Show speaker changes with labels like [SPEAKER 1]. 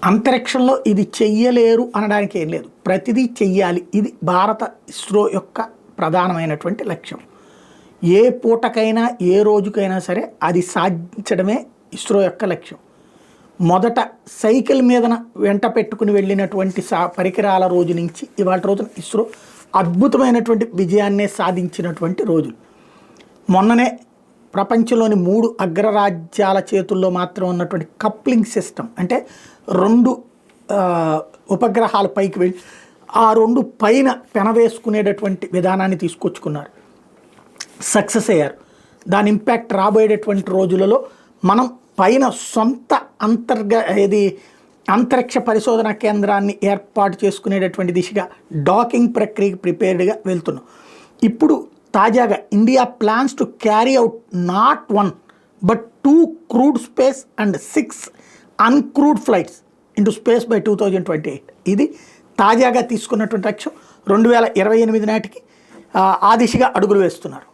[SPEAKER 1] అంతరిక్షంలో ఇది చెయ్యలేరు అనడానికి ఏం లేదు, ప్రతిదీ చెయ్యాలి. ఇది భారత ఇస్రో యొక్క ప్రధానమైనటువంటి లక్ష్యం. ఏ పూటకైనా ఏ రోజుకైనా సరే అది సాధించడమే ఇస్రో యొక్క లక్ష్యం. మొదట సైకిల్ మీదన వెంట పెట్టుకుని వెళ్ళినటువంటి పరికరాల రోజు నుంచి ఇవాళ రోజున ఇస్రో అద్భుతమైనటువంటి విజయాన్నే సాధించినటువంటి రోజులు. మొన్ననే ప్రపంచంలోని 3 అగ్రరాజ్యాల చేతుల్లో మాత్రం ఉన్నటువంటి కప్లింగ్ సిస్టమ్, అంటే 2 ఉపగ్రహాల పైకి వెళ్ళి ఆ 2 పైన పెనవేసుకునేటటువంటి విధానాన్ని తీసుకొచ్చుకున్నారు, సక్సెస్ అయ్యారు. దాని ఇంపాక్ట్ రాబోయేటటువంటి రోజులలో మనం పైన సొంత అంతరిక్ష పరిశోధన కేంద్రాన్ని ఏర్పాటు చేసుకునేటటువంటి దిశగా డాకింగ్ ప్రక్రియకి ప్రిపేర్డ్గా వెళ్తున్నాం. ఇప్పుడు తాజాగా India plans to carry out not 1 but 2 crude space and 6 uncrewed flights into space by 2028. ఇది తాజాగా తీసుకున్నటువంటి లక్ష్యం. 2028 నాటికి ఆ దిశగా అడుగులు వేస్తున్నారు.